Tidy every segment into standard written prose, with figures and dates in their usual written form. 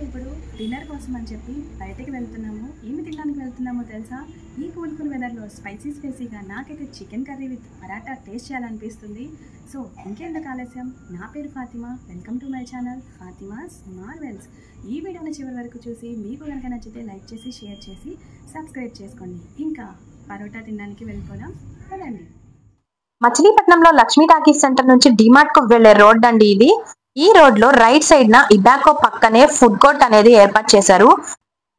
ఇప్పుడు డిన్నర్ కోసం అని చెప్పి బయటకి వెళ్తున్నాము. ఏమి తినడానికి వెళ్తున్నామో తెలుసా? ఈ కూల్ వెదర్లో స్పైసీగా నాకైతే chicken curry with paratha taste చేయాలనిపిస్తుంది. సో ఇంకెందుకు ఆలస్యం, నా పేరు Fatima, welcome to my channel Fatima's Marvel's. ఈ వీడియోని చివరి వరకు చూసి మీకు కనుక నచ్చితే లైక్ చేసి షేర్ చేసి సబ్స్క్రైబ్ చేసుకోండి. ఇంకా పరోటా తినడానికి వెళ్ళిపోదాం కదండి. మచిలీపట్నంలో లక్ష్మీ టాకీస్ సెంటర్ నుంచి డిమార్ట్ కు వెళ్లే రోడ్ అండి ఇది. ఈ రోడ్ లో రైట్ సైడ్ న ఇబాకో పక్కనే ఫుడ్ కోర్ట్ అనేది ఏర్పాటు చేశారు.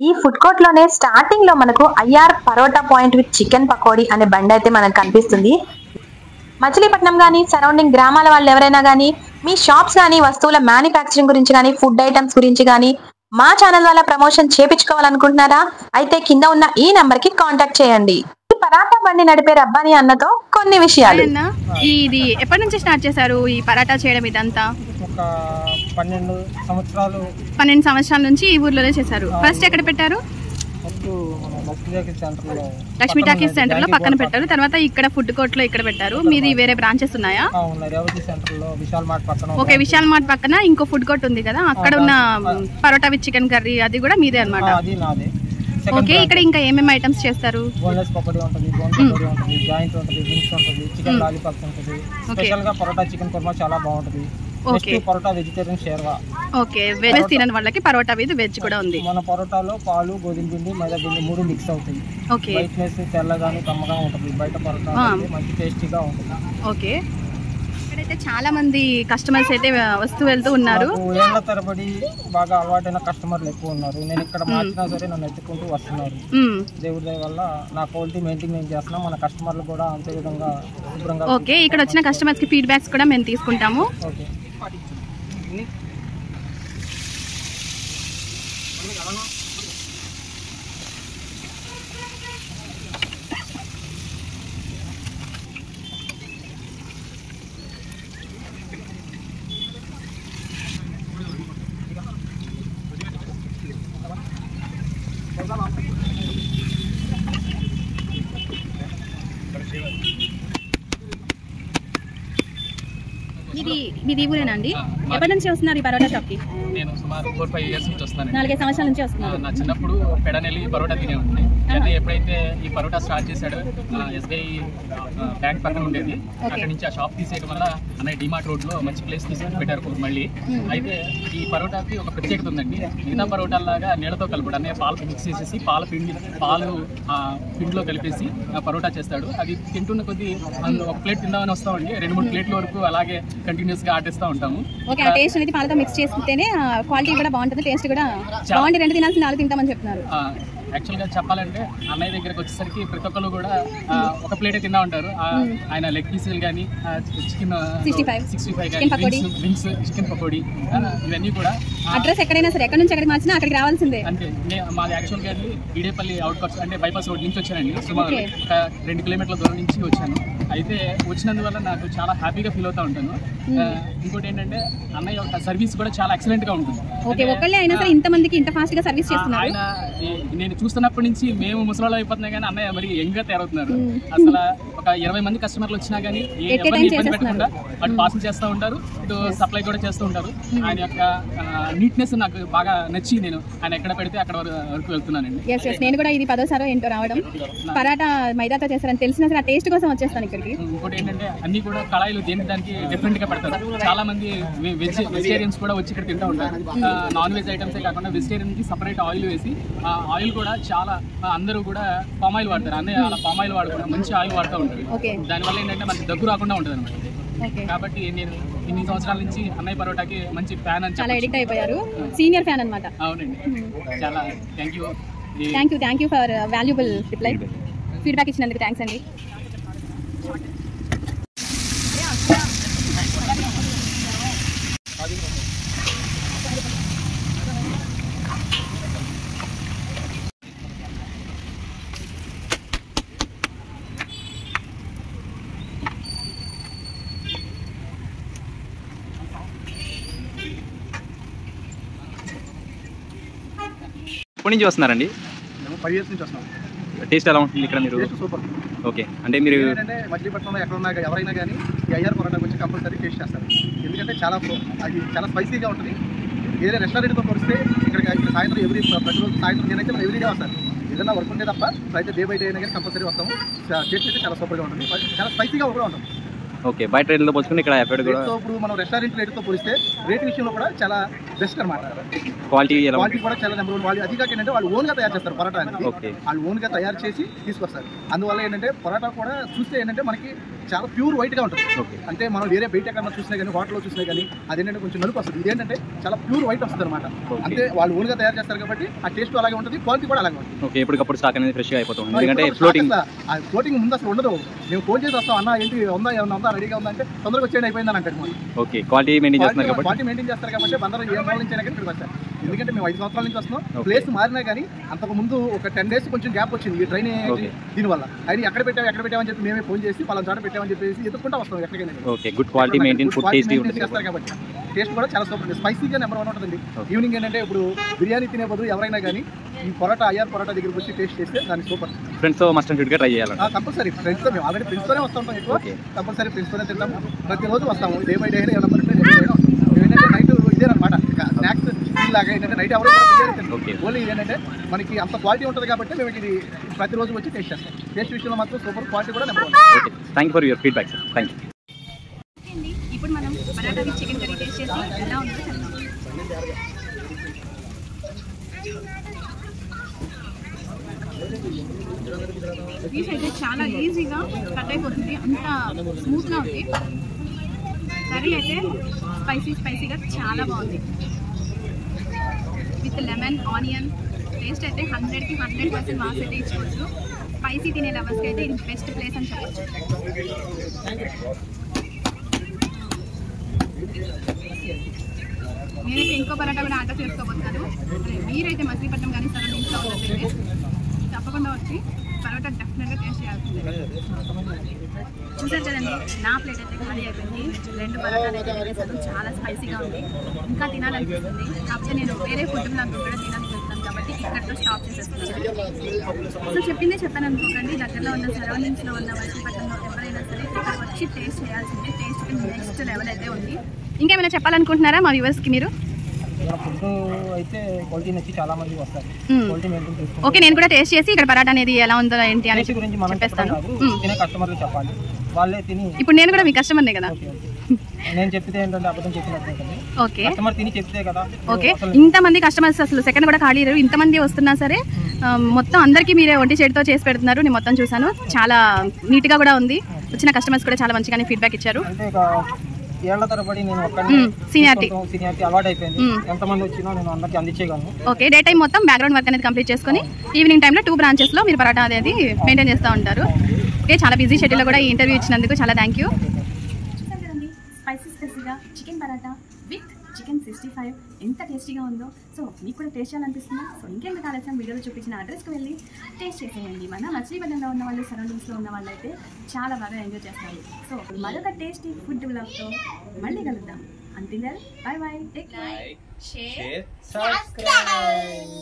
ఈ ఫుడ్ కోర్ట్ లోనే స్టార్టింగ్ లో మనకు IR parotta point with chicken pakodi అనే బండి అయితే మనకు కనిపిస్తుంది. మచిలీపట్నం గానీ సరౌండింగ్ గ్రామాల వాళ్ళు ఎవరైనా గానీ మీ షాప్స్ గానీ వస్తువుల మ్యానుఫ్యాక్చరింగ్ గురించి గానీ ఫుడ్ ఐటమ్స్ గురించి గానీ మా ఛానల్ వల్ల ప్రమోషన్ చేపించుకోవాలనుకుంటున్నారా? అయితే కింద ఉన్న ఈ నంబర్ కి కాంటాక్ట్ చేయండి. పరాటా బండి నడిపే రబ్బాని అన్నతో కొన్ని విషయాలు. ఇది ఎప్పటి నుంచి స్టార్ట్ చేశారు ఈ పరాటా చేయడం? ఇదంతా ఒక 12 సంవత్సరాల నుంచి ఈ ఊర్లోనే చేశారు. ఫస్ట్ ఎక్కడ పెట్టారు? లక్ష్మీ టాకీస్ సెంటర్ లో పక్కన పెట్టారు. తర్వాత ఇక్కడ ఫుడ్ కోర్ట్ లో ఇక్కడ పెట్టారు. మీది వేరే బ్రాంచెస్ ఉన్నాయా? ఓకే, విశాల్ మార్ట్ పక్కన ఇంకో ఫుడ్ కోర్ట్ ఉంది కదా, అక్కడ ఉన్న పరోటా విత్ చికెన్ కర్రీ అది కూడా మీదే అన్నమాట. ఓకే, ఇక్కడ ఇంకా ఏమేమి ఐటమ్స్ చేస్తారు? బోన్లెస్ పకోడీ ఉంటుంది, బోన్ పకోడీ ఉంటుంది, జాయింట్ ఉంటుంది, వింగ్స్ ఉంటుంది, చికెన్ లాలీపాప్స్ ఉంటుంది. స్పెషల్ గా పరోటా చికెన్ కుర్మా చాలా బాగుంటుంది. Next parotta vegetarian sherva. Okay, veg తినని వాళ్ళకి పరోటా విత్ వెజ్ కూడా ఉంది. మన పరోటాలో పాలు, గోధుమ పిండి, మైదా పిండి 3 మిక్స్ అవుతాయి. ఓకే, వైట్నెస్ తెల్లగాను కమ్మగా ఉంటుంది. బయట పరోటా మంచి టేస్టీగా ఉంటుంది. ఓకే, ఇక్కడైతే చాలా మంది కస్టమర్స్ అయితే వస్తూ వెళ్తూ ఉన్నారు. ఏళ్ల తరబడి బాగా అలవాటైన కస్టమర్లు ఎక్కువ ఉన్నారు. నేను ఇక్కడ మార్చినా సరే నన్ను ఎత్తుకుంటూ వస్తున్నారు. దేవుడి దయ వల్ల నా క్వాలిటీ మెయింటైన్ చేస్తున్నా. మన కస్టమర్లు కూడా అంతే విధంగా శుభ్రంగా. ఓకే, ఇక్కడ వచ్చిన కస్టమర్స్ కి ఫీడ్బ్యాక్స్ కూడా మేము తీసుకుంటాము. ఓకే, మీది ఊరేనా అండి? ఎప్పటి నుంచి వస్తున్నారు ఈ పరోటా షాప్ కి? నేను సుమారు 4-5 ఇయర్స్ నుంచి వస్తున్నాను. 4 సంవత్సరాల నుంచి వస్తున్నారు. నా చిన్నప్పుడు పెడనెల్లి పరోటా తినే ఉంది. అయితే ఎప్పుడైతే ఈ పరోటా స్టార్ట్ చేశాడో ఎస్బీఐ బ్యాంక్ పక్కన ఉండేది, అక్కడ నుంచి ఆ షాప్ తీసేయడం వల్ల అన్నయ్య డిమార్ట్ రోడ్ లో మంచి ప్లేస్ తీసుకుని పెట్టారు మళ్ళీ. అయితే ఈ పరోటాకి ఒక ప్రత్యేకత ఉందండి. మిగతా పరోటాలాగా నీళ్ళతో కలపడు. అన్నయ్య పాలు మిక్స్ చేసేసి పాలు పిండిలో కలిపేసి పరోటా చేస్తాడు. అది తింటున్న కొద్దీ ఒక ప్లేట్ తిందామని వస్తామండి, 2-3 ప్లేట్ల వరకు అలాగే కంటిన్యూస్ గా ఆడిస్తూ ఉంటాము. ఓకే, ఆ టేస్ట్ అనేది పాలతో మిక్స్ చేసుకుంటేనే క్వాలిటీ కూడా బాగుంటుంది, టేస్ట్ కూడా బాగుంటుంది. 2 తినాల్సిన 4 తింటామని చెప్తున్నారు. యాక్చువల్గా చెప్పాలంటే అన్నయ్య దగ్గరకు వచ్చేసరికి ప్రతి ఒక్కరు కూడా ఒక ప్లేటే తిన్నా ఉంటారు. ఆయన లెగ్ పీసులు కానీ, చికెన్ 65 కానీ, వింగ్స్, చికెన్ పకోడీ, ఇవన్నీ కూడా. అడ్రస్ ఎక్కడైనా సరే, ఎక్కడి నుంచి ఎక్కడికి మార్చినా అక్కడికి రావాల్సిందే. అంటే మాది యాక్చువల్గా ఈడేపల్లి అవుట్కట్స్ అంటే బైపాస్ రోడ్ నుంచి వచ్చానండి. సుమారు ఒక 2 కిలోమీటర్ల దూరం నుంచి వచ్చాను. అయితే వచ్చినందువల్ల నాకు చాలా హ్యాపీగా ఫీల్ అవుతూ ఉంటాను. ఇంకోటి ఏంటంటే అన్నయ్య యొక్క సర్వీస్ కూడా చాలా ఎక్సలెంట్ గా ఉంటుంది. ఒకళ్ళే అయినా సరే ఇంత మందికి ఇంత ఫాస్ట్ గా సర్వీస్ చేస్తున్నారు. ఆయన నేను చూస్తున్నప్పటి నుంచి మేము ముసలాళ్ళు అయిపోతున్నాయి, కానీ అన్నయ్య మరి యంగ్ గా తయారవుతున్నారు. అసలు ఒక 20 మంది కస్టమర్లు వచ్చినా కానీ ఎవరిని ఇబ్బంది పెట్టకుండా అటు పార్సల్ చేస్తూ ఉంటారు, ఇటు సప్లై కూడా చేస్తూ ఉంటారు. ఆయన యొక్క నీట్నెస్ నాకు బాగా నచ్చి నేను ఆయన ఎక్కడ పెడితే అక్కడ వరకు వెళ్తున్నానండి. నేను కూడా ఇది 10వ ఏంటో రావడం. పరాటా మైదాతో చేస్తారని తెలిసిన సరే టేస్ట్ కోసం వచ్చేస్తాను ఇక్కడికి. ఇంకోటి ఏంటంటే అన్ని కూడా కళాయిలు దానికి డిఫరెంట్ గా పెడతారు. చాలా మంది వెజిటేరియన్స్ కూడా వచ్చి ఇక్కడ తింటూ ఉంటారు. నాన్ వెజ్ ఐటమ్సే కాకుండా వెజిటేరియన్ కి సపరేట్ ఆయిల్ వేసి, ఆయిల్ కూడా చాలా అందరూ కూడా పామ్ ఆయిల్ వాడతారు. అన్నయ్య అలా పామ్ ఆయిల్ వాడకుండా మంచి ఆయిల్ వాడుతూ ఉంటారు. దానివల్ల ఏంటంటే మనకి దగ్గు రాకుండా ఉంటుంది అనమాట. కాబట్టి నేను ఇన్ని సంవత్సరాల నుంచి అన్నయ్య పరోటాకి మంచి ఫ్యాన్ అని చాలా ఎడిక్ట్ అయిపోయారు. సీనియర్ ఫ్యాన్ అనమాట. అవునండి, చాలా thank you for valuable reply. Feedback ఇచ్చినందుకు థ్యాంక్స్ అండి. ఎప్పటి నుంచి వస్తున్నారండి? 5 ఇయర్స్ నుంచి వస్తున్నాం. టేస్ట్ ఎలా ఉంటుంది ఇక్కడ? మీరు సూపర్. ఓకే, అంటే మీరు మచిలీపట్నంలో ఎక్కడ ఉన్నా ఎవరైనా కానీ ఈ ఐఆర్ పరోటా గురించి కంపల్సరీ టేస్ట్ చేస్తారు. ఎందుకంటే అది చాలా స్పైసీగా ఉంటుంది. వేరే రెస్టారెంట్తో పోలిస్తే ఇక్కడ ఇక్కడ సాయంత్రం ప్రతిరోజు సాయంత్రం నేనైతే ఎవ్రీడే వస్తాను. ఏదైనా వర్క్ ఉంటే తప్ప అయితే డే బై డే అయినా కానీ కంపల్సరీ వస్తాము. టేస్ట్ అయితే చాలా సూపర్గా ఉంటుంది, చాలా స్పైసీగా కూడా ఉంటుంది. ఓకే, బయట రేట్లతో పోల్చుకుని ఇక్కడ ఇప్పుడు మనం రెస్టారెంట్ రేట్తో పోలిస్తే రేట్ విషయంలో కూడా చాలా బెస్ట్ అనమాట. క్వాలిటీ కూడా చాలా నెంబర్ 1. వాళ్ళు అది కాక ఏంటంటే వాళ్ళు ఓన్గా తయారు చేస్తారు పరోటా అనేది. వాళ్ళు ఓన్గా తయారు చేసి తీసుకొస్తారు. అందువల్ల ఏంటంటే పరోటా కూడా చూస్తే ఏంటంటే మనకి చాలా ప్యూర్ వైట్గా ఉంటుంది. అంటే మనం వేరే బయట ఎక్కడ చూసినా కానీ హోటల్లో చూసినా కానీ అదేంటంటే కొంచెం నలుపు వస్తుంది. ఇదేంటంటే చాలా ప్యూర్ వైట్ వస్తుంది అనమాట. అంటే వాళ్ళు ఓన్గా తయారు చేస్తారు కాబట్టి ఆ టేస్ట్ అలాగే ఉంటుంది, క్వాలిటీ కూడా అలాగే ఉంటుంది. ఓకే, ఎప్పటికప్పుడు స్టాక్ అనేది ఫ్రెష్గా అయిపోతుంది. ఎందుకంటే ఫ్లోటింగ్ ముందు అసలు ఉండదు. మేము ఫోన్ చేసి వస్తాం, అన్న ఏంటి ఉందా ఏమన్నా ఉందా రెడీగా ఉందంటే తొందరగా వచ్చేయండి అయిపోయిందని అంటారు. ఓకే, క్వాలిటీ మెయింటైన్ చేస్తారు కాబట్టి అందరూ ఏ మూల నుంచి అయినా కానీ ఇక్కడికి వస్తారు. ఎందుకంటే మేము 5 సంవత్సరాల నుంచి వస్తున్నాం. ప్లేస్ మారినా కానీ అంతకు ముందు ఒక 10 days కొంచెం గ్యాప్ వచ్చింది ఈ డ్రైనేజ్ దీనివల్ల. అది ఎక్కడ పెట్టామని చెప్పి మేమే ఫోన్ చేసి పలానా చోట పెట్టామని చెప్పేసి ఎదుర్కొంటా వస్తాం ఎక్కడికైనా. Okay, good quality maintain food tasty ఉంటుంది చేస్తారు కాబట్టి టేస్ట్ కూడా చాలా సూపర్ ఉంటుంది. స్పైసీగా నెంబర్ 1 ఉంటుందండి. ఈవినింగ్ ఏంటంటే ఇప్పుడు బిర్యానీ తినే బదులు ఎవరైనా కానీ ఈ పరోటా అయ్యారు పరోటా దగ్గరికి వచ్చి టేస్ట్ చేస్తే దాన్ని సూపర్. ఫ్రెండ్స్తో మస్ట్ అండ్ షుడ్గా ట్రై చేయాలి. కంపల్సరీ ఫ్రెండ్స్తో, మేము ఆల్రెడీ ఫ్రెండ్స్తోనే వస్తుంటాం ఎక్కువ. కంపల్సరీ ఫ్రెండ్స్తోనే తింటాము. ప్రతిరోజు వస్తాము, డే బై డే అయినా ఏంటంటే నైట్ ఇదేనమాట స్నాక్స్ లాగా. ఏంటంటే నైట్ ఎవరు ఓన్లీ ఇదేంటంటే మనకి అంత క్వాలిటీ ఉంటుంది కాబట్టి మేము ఇది ప్రతిరోజు వచ్చి టేస్ట్ చేస్తాం. టేస్ట్ విషయంలో మాత్రం సూపర్, క్వాలిటీ కూడా number 1. Thank you for your feedback sir. Thank you. ఇప్పుడు మనం paratha with chicken curry taste చేసి ఎలా ఉందో చెప్తాం. పీస్ అయితే చాలా ఈజీగా కట్ అయిపోతుంది, అంత స్మూత్గా ఉంది. కర్రీ అయితే స్పైసీగా చాలా బాగుంది. విత్ లెమన్ ఆనియన్ టేస్ట్ అయితే 100కి 100% మాస్ అయితే ఇచ్చుకోవచ్చు. స్పైసీ తినే లవర్స్కి అయితే ఇది బెస్ట్ ప్లేస్ అని చెప్పచ్చు. నేనైతే ఇంకో పరోటా కూడా ఆర్డర్ చేసుకోబోతున్నాను. మీరైతే మచిలీపట్నం కానీ సరౌండింగ్స్లో ఉన్నట్లయితే తప్పకుండా వచ్చి పరోటా డెఫినెట్గా టేస్ట్ చేయాల్సిందే. చూసారు కదండి, నా ప్లేట్ అయితే ఖాళీ అయిపోయింది. 2 పరోటాలు అయితే వేరేసాను, చాలా స్పైసీగా ఉంది. ఇంకా తినాలనిపిస్తుంది. కాకపోతే నేను వేరే ఫుడ్ బ్లాగ్ కూడా తినాలనుకుంటున్నాను కాబట్టి ఇక్కడితో స్టాప్ చేసేస్తున్నాను. సో చెప్పిందే చెప్పాను అనుకోకండి, దగ్గరలో ఉన్న సరౌండింగ్స్లో ఉన్న మచిలీపట్నంలో ఎవరైనా సరే ఇక్కడ వచ్చి టేస్ట్ చేయాల్సిందే. టేస్ట్ నెక్స్ట్ లెవెల్ అయితే ఉంది. ఇంకేమైనా చెప్పాలనుకుంటున్నారా మా వ్యూవర్స్కి మీరు? ఫుడ్ అయితే క్వాలిటీ నచ్చి చాలా మంది వస్తారు. క్వాలిటీ మెయింటైన్ చేస్తారు. ఓకే, నేను కూడా టేస్ట్ చేసి ఇక్కడ పరాటా అనేది ఎలా ఉందో ఏంటి అని గురించి మనం చెప్పేస్తాను. తినే కస్టమర్లు చెప్పాలి, వాళ్ళే తిని. ఇప్పుడు నేను కూడా మీ కస్టమర్నే కదా. నేను చెప్తే ఏంటంటే అబద్ధం చెప్పినట్టు. ఓకే, కస్టమర్ తిని చెప్తే కదా. ఓకే, ఇంతమంది కస్టమర్స్ అసలు సెకండ్ కూడా ఖాళీ లేరు. ఇంతమంది వస్తున్నా సరే మొత్తం అందరికీ మీరే ఒంటి చేతితో చేసి పెడుతున్నారు. నేను మొత్తం చూసాను, చాలా నీట్గా కూడా ఉంది. వచ్చిన కస్టమర్స్ కూడా చాలా మంచిగానే ఫీడ్బ్యాక్ ఇచ్చారు. ఏళ్ల తరబడి నేను ఒక్కడిని సీనియారిటీ అలవాటు అయిపోయింది. ఎంతమంది వచ్చినా నేను అందరికీ అందించేయగలను. ఓకే, డే టైం మొత్తం బ్యాక్గ్రౌండ్ వర్క్ అనేది కంప్లీట్ చేసుకుని ఈవినింగ్ టైంలో 2 branches లో మీరు పరాటా అనేది మెయింటైన్ చేస్తూ ఉంటారు. ఓకే, చాలా బిజీ షెడ్యూల్లో కూడా ఈ ఇంటర్వ్యూ ఇచ్చినందుకు చాలా థ్యాంక్ యూ. చూసారు కదండి, స్పైసీగా చికెన్ పరాటా విత్ చికెన్ 65 ఎంత టేస్టీగా ఉందో. సో మీకు కూడా టేస్ట్ చేయాలనిపిస్తుందా? సో ఇంకెందుకు ఆలస్యం, వీడియోలో చూపించిన అడ్రస్కి వెళ్ళి టేస్ట్ చేసేయండి. మన మచిలీపట్నంలో ఉన్న వాళ్ళు, సరౌండింగ్స్లో ఉన్న వాళ్ళు అయితే చాలా బాగా ఎంజాయ్ చేస్తారు. సో మరొక టేస్టీ ఫుడ్ బ్లాగ్తో మళ్ళీ కలుద్దాం. Until then, bye bye, take care, share, subscribe.